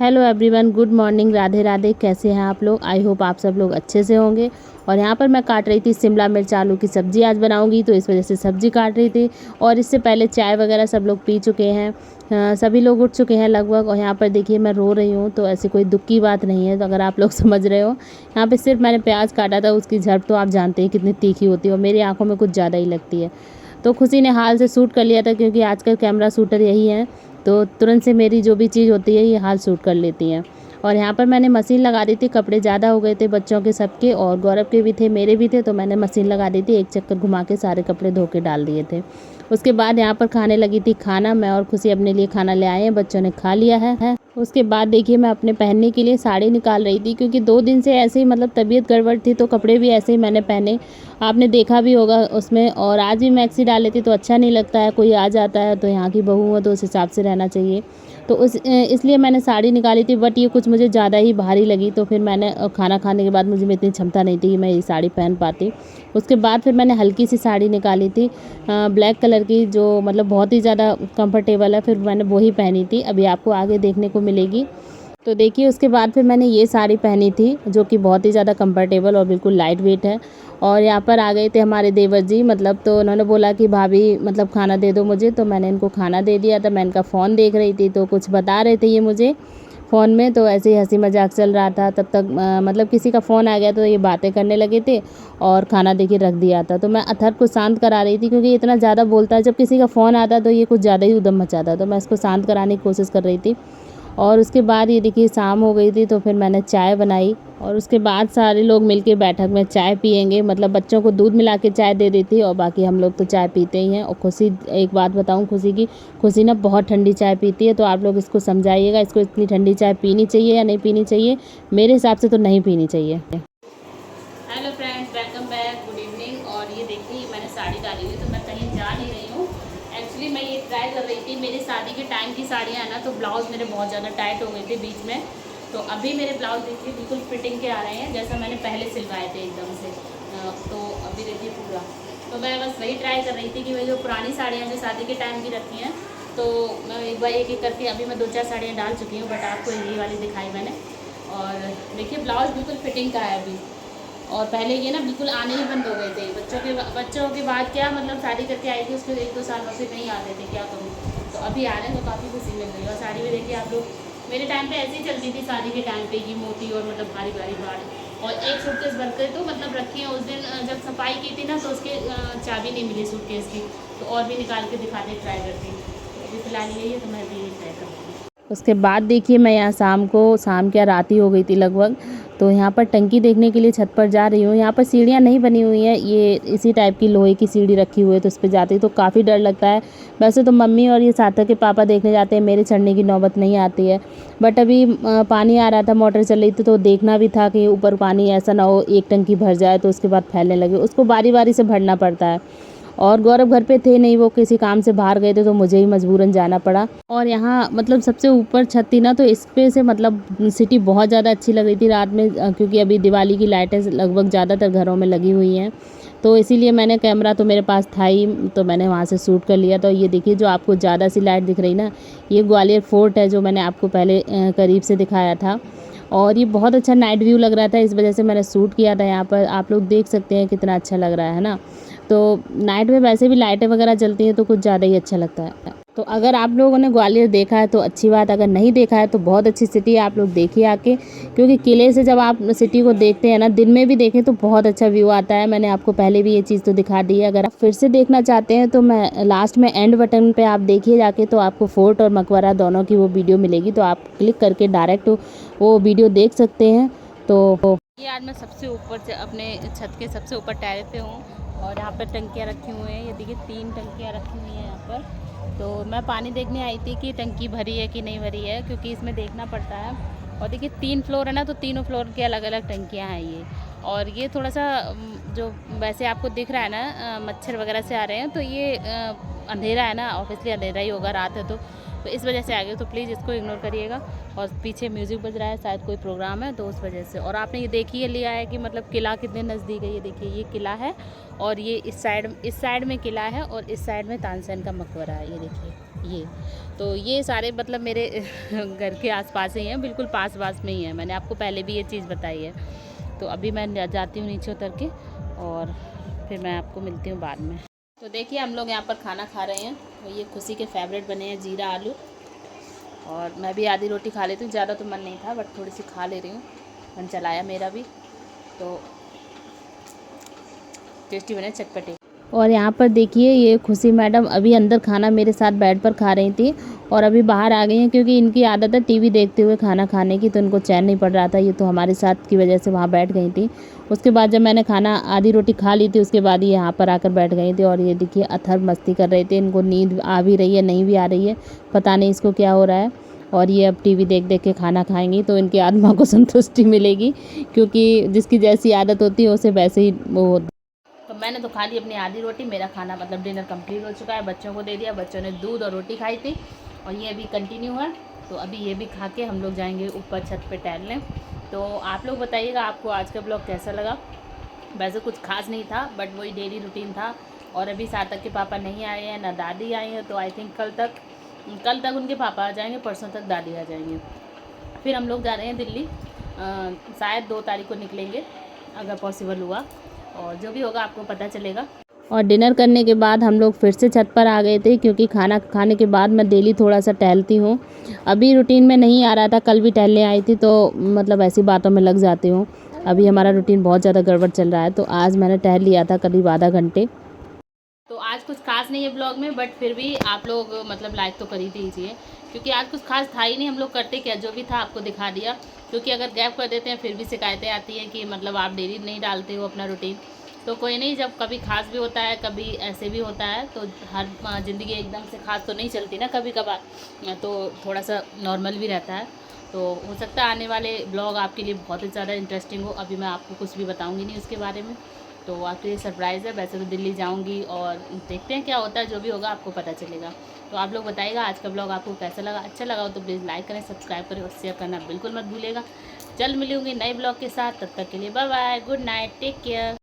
Hello everyone, good morning, Radhe Radhe. कैसे हैं आप लोग? आई होप आप सब लोग अच्छे से होंगे। और यहाँ पर मैं काट रही थी शिमला मिर्च आलू की सब्ज़ी आज बनाऊंगी, तो इस वजह से सब्ज़ी काट रही थी। और इससे पहले चाय वगैरह सब लोग पी चुके हैं। सभी लोग उठ चुके हैं लगभग। और यहाँ पर देखिए मैं रो रही हूँ, तो ऐसी कोई दुख की बात नहीं है, तो अगर आप लोग समझ रहे हो। यहाँ पर सिर्फ मैंने प्याज काटा था, उसकी झड़प तो आप जानते हैं कितनी तीखी होती है और मेरी आँखों में कुछ ज़्यादा ही लगती है। तो खुशी ने हाल से शूट कर लिया था, क्योंकि आजकल कैमरा शूटर यही है, तो तुरंत से मेरी जो भी चीज़ होती है ये हाल शूट कर लेती हैं। और यहाँ पर मैंने मशीन लगा दी थी, कपड़े ज़्यादा हो गए थे बच्चों के सबके, और गौरव के भी थे, मेरे भी थे, तो मैंने मशीन लगा दी थी, एक चक्कर घुमा के सारे कपड़े धो के डाल दिए थे। उसके बाद यहाँ पर खाने लगी थी खाना। मैं और खुशी अपने लिए खाना ले आए हैं, बच्चों ने खा लिया है। उसके बाद देखिए मैं अपने पहनने के लिए साड़ी निकाल रही थी, क्योंकि 2 दिन से ऐसे ही मतलब तबीयत गड़बड़ थी, तो कपड़े भी ऐसे ही मैंने पहने, आपने देखा भी होगा उसमें। और आज भी मैक्सी डाले थे, तो अच्छा नहीं लगता है, कोई आ जाता है तो यहाँ की बहू है तो उस हिसाब से रहना चाहिए। तो इसलिए मैंने साड़ी निकाली थी, बट ये कुछ मुझे ज़्यादा ही भारी लगी, तो फिर मैंने खाना खाने के बाद मुझे में इतनी क्षमता नहीं थी कि मैं ये साड़ी पहन पाती। उसके बाद फिर मैंने हल्की सी साड़ी निकाली थी ब्लैक कलर की, जो मतलब बहुत ही ज़्यादा कंफर्टेबल है, फिर मैंने वही पहनी थी, अभी आपको आगे देखने को मिलेगी। तो देखिए उसके बाद फिर मैंने ये साड़ी पहनी थी, जो कि बहुत ही ज़्यादा कंफर्टेबल और बिल्कुल लाइट वेट है। और यहाँ पर आ गए थे हमारे देवर जी, मतलब तो उन्होंने बोला कि भाभी मतलब खाना दे दो मुझे, तो मैंने इनको खाना दे दिया था। मैं इनका फ़ोन देख रही थी, तो कुछ बता रहे थे ये मुझे फ़ोन में, तो ऐसे ही हंसी मजाक चल रहा था। तब तक मतलब किसी का फ़ोन आ गया, तो ये बातें करने लगे थे और खाना देखिए रख दिया था। तो मैं अथर्व को शांत करा रही थी, क्योंकि इतना ज़्यादा बोलता है, जब किसी का फ़ोन आता है तो ये कुछ ज़्यादा ही उधम मचाता है, तो मैं इसको शांत कराने की कोशिश कर रही थी। और उसके बाद ये देखिए शाम हो गई थी, तो फिर मैंने चाय बनाई, और उसके बाद सारे लोग मिलके बैठक में चाय पियेंगे, मतलब बच्चों को दूध मिला के चाय दे दी थी, और बाकी हम लोग तो चाय पीते ही हैं। और खुशी, एक बात बताऊं खुशी की, खुशी ना बहुत ठंडी चाय पीती है, तो आप लोग इसको समझाइएगा, इसको इतनी ठंडी चाय पीनी चाहिए या नहीं पीनी चाहिए। मेरे हिसाब से तो नहीं पीनी चाहिए। Hello friends, welcome back, good evening. और ये देखिए मैंने साड़ी डाली हुई, तो मैं कहीं जा नहीं रही हूँ। एक्चुअली मैं ये ट्राई कर रही थी, मेरी शादी के टाइम की साड़ियाँ है ना, तो ब्लाउज़ मेरे बहुत ज़्यादा टाइट हो गए थे बीच में। तो अभी मेरे ब्लाउज़ देखिए बिल्कुल फिटिंग के आ रहे हैं, जैसा मैंने पहले सिलवाए थे एकदम से। तो अभी देखिए पूरा, तो मैं बस वही ट्राई कर रही थी कि वही जो पुरानी साड़ियाँ जो शादी के टाइम की रखी हैं, तो मैं एक बार एक एक करके अभी मैं 2-4 साड़ियाँ डाल चुकी हूँ, बट आपको ये वाली दिखाई मैंने। और देखिए ब्लाउज़ बिल्कुल फिटिंग का है अभी। और पहले ये ना बिल्कुल आने ही बंद हो गए थे। बच्चों के बाद क्या मतलब शादी करके आई थी, उसके 1-2 साल में फिर नहीं आते थे, क्या करूँ। तो अभी आ रहे हैं, तो काफ़ी खुशी मिल रही है। और साड़ी में देखिए आप लोग, मेरे टाइम पे ऐसी ही चलती थी शादी के टाइम पे, ये मोती और मतलब भारी भारी बाल। और एक सूटकेस भर के तो मतलब रखी है। उस दिन जब सफाई की थी ना, तो उसके चाबी नहीं मिली सूटकेस की, तो और भी निकाल के दिखाने ट्राई करती। तो अभी फिलहाल यही है, तो मैं भी ट्राई करती हूँ। उसके बाद देखिए मैं यहाँ शाम क्या रात ही हो गई थी लगभग, तो यहाँ पर टंकी देखने के लिए छत पर जा रही हूँ। यहाँ पर सीढ़ियाँ नहीं बनी हुई हैं, ये इसी टाइप की लोहे की सीढ़ी रखी हुई है, तो उस पर जाती तो काफ़ी डर लगता है। वैसे तो मम्मी और ये सार्थक के पापा देखने जाते हैं, मेरे चढ़ने की नौबत नहीं आती है। बट अभी पानी आ रहा था, मोटर चल रही थी, तो देखना भी था कि ऊपर पानी ऐसा ना हो एक टंकी भर जाए तो उसके बाद फैलने लगे, उसको बारी बारी से भरना पड़ता है। और गौरव घर पे थे नहीं, वो किसी काम से बाहर गए थे, तो मुझे ही मजबूरन जाना पड़ा। और यहाँ मतलब सबसे ऊपर छत थी ना, तो इस पे से मतलब सिटी बहुत ज़्यादा अच्छी लग रही थी रात में, क्योंकि अभी दिवाली की लाइटें लगभग ज़्यादातर घरों में लगी हुई हैं, तो इसीलिए मैंने कैमरा तो मेरे पास था ही, तो मैंने वहाँ से शूट कर लिया। तो ये देखिए जो आपको ज़्यादा सी लाइट दिख रही ना, ये ग्वालियर फोर्ट है, जो मैंने आपको पहले करीब से दिखाया था। और ये बहुत अच्छा नाइट व्यू लग रहा था, इस वजह से मैंने शूट किया था। यहाँ पर आप लोग देख सकते हैं कितना अच्छा लग रहा है ना। तो नाइट में वैसे भी लाइटें वगैरह जलती हैं, तो कुछ ज़्यादा ही अच्छा लगता है। तो अगर आप लोगों ने ग्वालियर देखा है तो अच्छी बात, अगर नहीं देखा है तो बहुत अच्छी सिटी है, आप लोग देखिए आके। क्योंकि किले से जब आप सिटी को देखते हैं ना, दिन में भी देखें तो बहुत अच्छा व्यू आता है। मैंने आपको पहले भी ये चीज़ तो दिखा दी है। अगर आप फिर से देखना चाहते हैं, तो मैं लास्ट में एंड बटन पे आप देखिए जाके, तो आपको फोर्ट और मकबरा दोनों की वो वीडियो मिलेगी, तो आप क्लिक करके डायरेक्ट वो वीडियो देख सकते हैं। तो ये आज मैं सबसे ऊपर से अपने छत के सबसे ऊपर टेरेस पे हूँ, और यहाँ पर टंकियाँ रखी हुई हैं। ये देखिए 3 टंकियाँ रखी हुई हैं यहाँ पर। तो मैं पानी देखने आई थी कि टंकी भरी है कि नहीं भरी है, क्योंकि इसमें देखना पड़ता है। और देखिए 3 फ्लोर है ना, तो तीनों फ्लोर की अलग अलग टंकियाँ हैं ये। और ये थोड़ा सा जो वैसे आपको दिख रहा है ना, मच्छर वगैरह से आ रहे हैं, तो ये अंधेरा है ना, ऑब्वियसली अंधेरा ही होगा, रात है तो तो इस वजह से आ गए, तो प्लीज़ इसको इग्नोर करिएगा। और पीछे म्यूज़िक बज रहा है, शायद कोई प्रोग्राम है तो उस वजह से। और आपने ये देखिए लिया है कि मतलब किला कितने नज़दीक है। ये देखिए ये किला है और ये इस साइड में किला है और इस साइड में तानसेन का मकबरा है। ये देखिए ये, तो ये सारे मतलब मेरे घर के आसपास ही हैं, बिल्कुल पास में ही है। मैंने आपको पहले भी ये चीज़ बताई है। तो अभी मैं जाती हूँ नीचे उतर के और फिर मैं आपको मिलती हूँ बाद में। तो देखिए हम लोग यहाँ पर खाना खा रहे हैं। तो ये खुशी के फेवरेट बने हैं जीरा आलू, और मैं भी आधी रोटी खा लेती हूँ, ज़्यादा तो मन नहीं था बट थोड़ी सी खा ले रही हूँ, मन चलाया मेरा भी। तो टेस्टी बने, चटपटे। और यहाँ पर देखिए ये खुशी मैडम अभी अंदर खाना मेरे साथ बेड पर खा रही थी और अभी बाहर आ गई हैं, क्योंकि इनकी आदत है टीवी देखते हुए खाना खाने की, तो इनको चैन नहीं पड़ रहा था। ये तो हमारे साथ की वजह से वहाँ बैठ गई थी। उसके बाद जब मैंने खाना आधी रोटी खा ली थी उसके बाद ये यहाँ पर आकर बैठ गई थी। और ये देखिए अथर मस्ती कर रहे थे, इनको नींद आ भी रही है नहीं भी आ रही है, पता नहीं इसको क्या हो रहा है। और ये अब टीवी देख देख के खाना खाएंगी तो इनकी आत्मा को संतुष्टि मिलेगी, क्योंकि जिसकी जैसी आदत होती है उसे वैसे ही वो। तो मैंने तो खा ली अपनी आधी रोटी, मेरा खाना मतलब डिनर कंप्लीट हो चुका है। बच्चों को दे दिया, बच्चों ने दूध और रोटी खाई थी और ये अभी कंटिन्यू है। तो अभी ये भी खा के हम लोग जाएंगे ऊपर छत पे टहलने। तो आप लोग बताइएगा आपको आज का ब्लॉग कैसा लगा। वैसे कुछ खास नहीं था बट वही डेली रूटीन था। और अभी सार्थक के पापा नहीं आए हैं, ना दादी आई हैं, तो आई थिंक कल तक उनके पापा आ जाएंगे, परसों तक दादी आ जाएंगे। फिर हम लोग जा रहे हैं दिल्ली, शायद 2 तारीख को निकलेंगे अगर पॉसिबल हुआ, और जो भी होगा आपको पता चलेगा। और डिनर करने के बाद हम लोग फिर से छत पर आ गए थे, क्योंकि खाना खाने के बाद मैं डेली थोड़ा सा टहलती हूँ। अभी रूटीन में नहीं आ रहा था, कल भी टहलने आई थी, तो मतलब ऐसी बातों में लग जाती हूँ। अभी हमारा रूटीन बहुत ज़्यादा गड़बड़ चल रहा है, तो आज मैंने टहल लिया था करीब आधा घंटे। तो आज कुछ खास नहीं है ब्लॉग में, बट फिर भी आप लोग मतलब लाइक तो कर ही दीजिए, क्योंकि आज कुछ खास था ही नहीं। हम लोग करते क्या, जो भी था आपको दिखा दिया। क्योंकि अगर गैप कर देते हैं फिर भी शिकायतें आती हैं कि मतलब आप डेली नहीं डालते हो अपना रूटीन। तो कोई नहीं, जब कभी खास भी होता है कभी ऐसे भी होता है, तो हर ज़िंदगी एकदम से खास तो नहीं चलती ना, कभी कभार तो थोड़ा सा नॉर्मल भी रहता है। तो हो सकता है आने वाले ब्लॉग आपके लिए बहुत ही ज़्यादा इंटरेस्टिंग हो। अभी मैं आपको कुछ भी बताऊँगी नहीं उसके बारे में, तो आपके लिए सरप्राइज़ है। वैसे तो दिल्ली जाऊंगी और देखते हैं क्या होता है, जो भी होगा आपको पता चलेगा। तो आप लोग बताइएगा आज का ब्लॉग आपको कैसा लगा। अच्छा लगा हो तो प्लीज़ लाइक करें, सब्सक्राइब करें और शेयर करना बिल्कुल मत भूलिएगा। जल्द मिलूंगी नए ब्लॉग के साथ, तब तक के लिए bye bye, good night, take care.